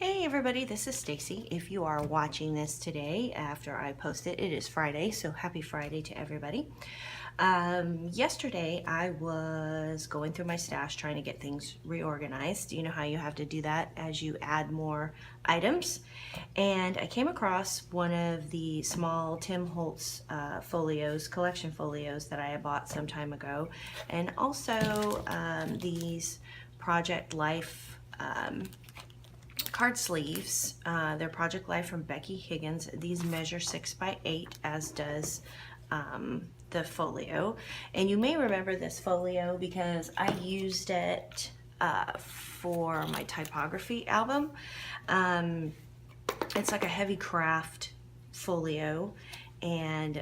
Hey everybody, this is Stacy. If you are watching this today after I post it, it is Friday, so happy Friday to everybody. Yesterday I was going through my stash trying to get things reorganized. You know how you have to do that as you add more items. And I came across one of the small Tim Holtz folios, collection folios that I had bought some time ago. And also these Project Life card sleeves. They're Project Life from Becky Higgins. These measure 6 by 8, as does the folio. And you may remember this folio because I used it for my typography album. It's like a heavy craft folio, and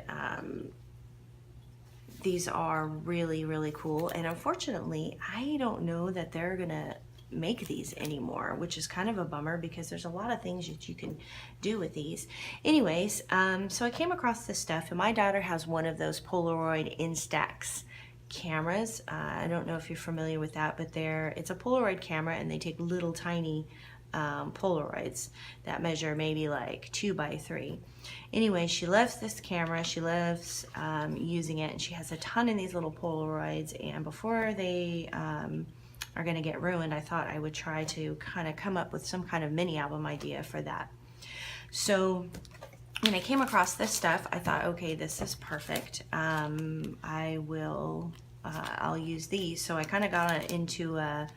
these are really, really cool. And unfortunately, I don't know that they're gonna make these anymore, which is kind of a bummer because there's a lot of things that you can do with these. Anyways, so I came across this stuff, and my daughter has one of those Polaroid Instax cameras. I don't know if you're familiar with that, but it's a Polaroid camera, and they take little tiny Polaroids that measure maybe like 2 by 3. Anyway, she loves this camera. She loves using it, and she has a ton of these little Polaroids, and before they are going to get ruined, I thought I would try to kind of come up with some kind of mini album idea for that. So when I came across this stuff, I thought, okay, this is perfect. I'll use these. So I kind of got into a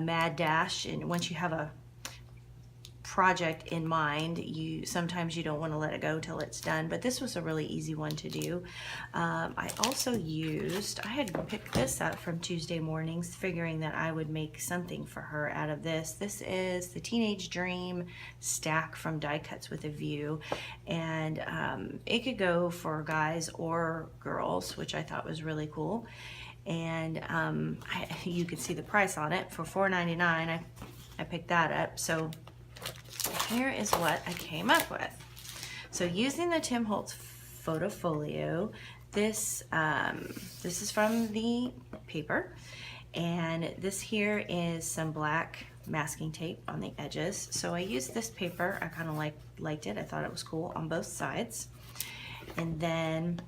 mad dash, and once you have a project in mind, sometimes you don't want to let it go till it's done, but this was a really easy one to do. I had picked this up from Tuesday Mornings, figuring that I would make something for her out of this. This is the Teenage Dream stack from Die Cuts with a View, and it could go for guys or girls, which I thought was really cool. And you could see the price on it for $4.99. I picked that up. So here is what I came up with. So using the Tim Holtz photo folio, this is from the paper, and this here is some black masking tape on the edges. So I used this paper. I kind of liked it. I thought it was cool on both sides. And then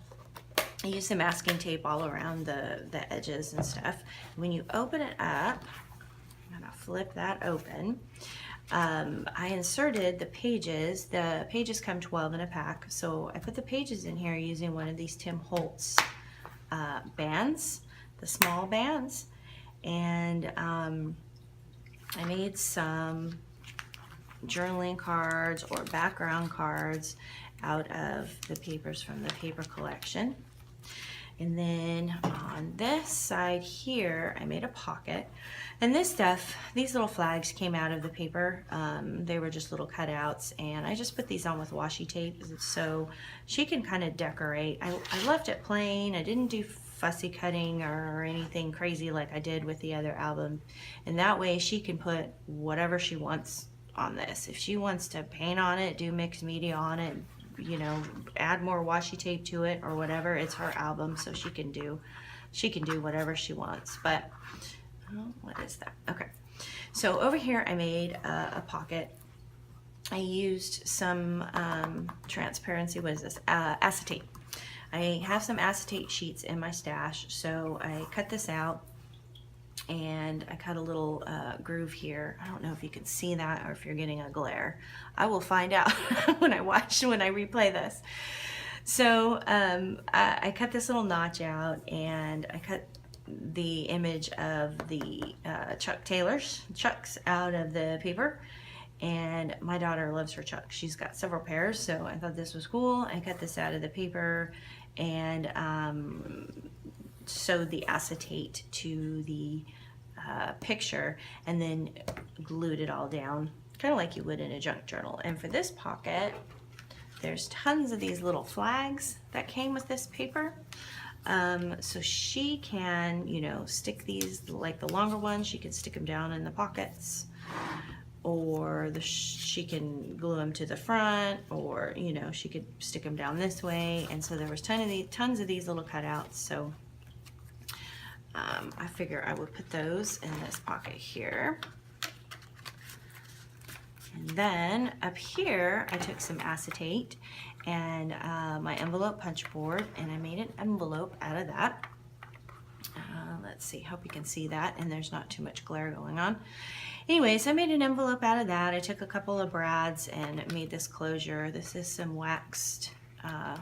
I used the masking tape all around the edges and stuff. When you open it up, I'm gonna flip that open. I inserted the pages. The pages come 12 in a pack, so I put the pages in here using one of these Tim Holtz bands, the small bands, and I made some journaling cards or background cards out of the papers from the paper collection. And then on this side here, I made a pocket. And this stuff, these little flags came out of the paper. They were just little cutouts, and I just put these on with washi tape so she can kind of decorate. I left it plain. I didn't do fussy cutting or anything crazy like I did with the other album. And that way she can put whatever she wants on this. If she wants to paint on it, do mixed media on it, you know, add more washi tape to it or whatever, it's her album, so she can do whatever she wants. But what is that? Okay, so over here I made a pocket. I used some transparency, what is this, acetate. I have some acetate sheets in my stash, so I cut this out, and I cut a little groove here. I don't know if you can see that or if you're getting a glare. I will find out when I replay this. So I cut this little notch out, and I cut the image of the Chuck Taylor's Chucks out of the paper. And my daughter loves her Chucks. She's got several pairs, so I thought this was cool. I cut this out of the paper and sewed the acetate to the picture, and then glued it all down, kind of like you would in a junk journal. And for this pocket, there's tons of these little flags that came with this paper. So she can, you know, stick these, like the longer ones, she can stick them down in the pockets, or she can glue them to the front, or, you know, she could stick them down this way. And so there was tons of these little cutouts. So I figure I would put those in this pocket here. And then up here, I took some acetate and my envelope punch board, and I made an envelope out of that. Let's see, hope you can see that, and there's not too much glare going on. Anyways, I made an envelope out of that. I took a couple of brads and made this closure. This is some waxed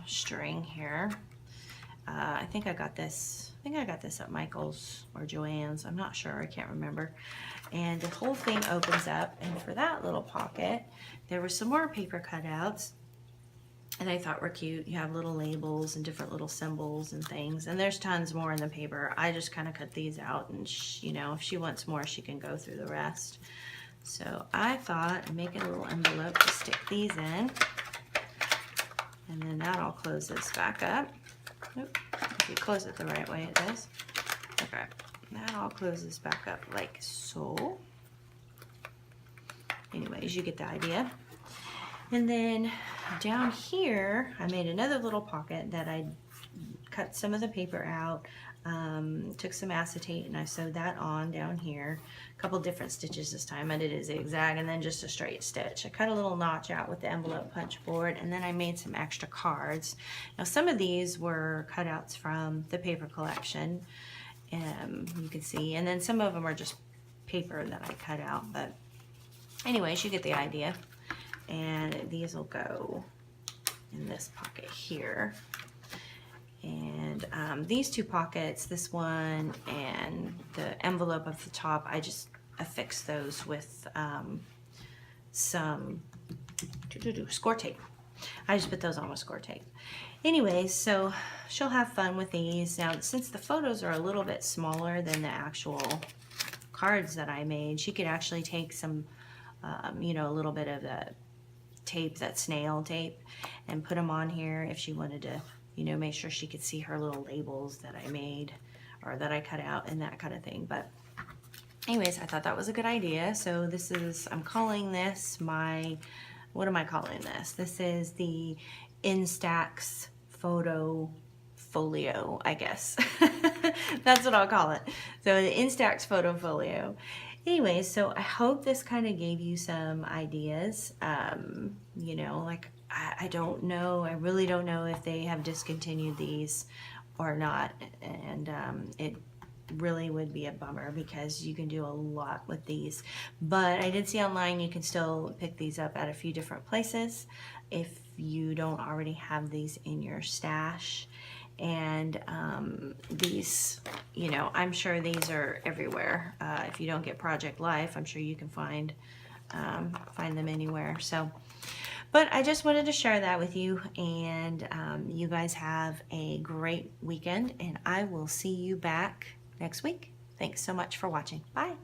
string here. I think I got this at Michael's or Joann's. I'm not sure, I can't remember. And the whole thing opens up, and for that little pocket, there were some more paper cutouts and I thought were cute. You have little labels and different little symbols and things, and there's tons more in the paper. I just kind of cut these out, and you know, if she wants more, she can go through the rest. So I thought I'd make a little envelope to stick these in, and then that all closes back up. Oop, if you close it the right way, it does. Okay, that all closes back up like so. Anyways, you get the idea. And then down here, I made another little pocket that I cut some of the paper out, took some acetate, and I sewed that on down here. A couple different stitches this time. I did a zigzag and then just a straight stitch. I cut a little notch out with the envelope punch board, and then I made some extra cards. Now some of these were cutouts from the paper collection, you can see, and then some of them are just paper that I cut out, but anyways, you get the idea. And these will go in this pocket here. And these two pockets, this one and the envelope of the top, I just affixed those with some score tape. I just put those on with score tape. Anyways, so she'll have fun with these. Now, since the photos are a little bit smaller than the actual cards that I made, she could actually take some, you know, a little bit of the tape, that snail tape, and put them on here if she wanted to, you know, make sure she could see her little labels that I made or that I cut out and that kind of thing. But anyways, I thought that was a good idea. So this is, I'm calling this my, what am I calling this? This is the Instax photo folio, I guess. That's what I'll call it. So the Instax photo folio. Anyway, so I hope this kind of gave you some ideas. You know, like, I don't know, I really don't know if they have discontinued these or not, and it really would be a bummer because you can do a lot with these. But I did see online you can still pick these up at a few different places if you don't already have these in your stash. And these, you know, I'm sure these are everywhere. If you don't get Project Life, I'm sure you can find them anywhere. So, but I just wanted to share that with you, and you guys have a great weekend, and I will see you back next week. Thanks so much for watching. Bye.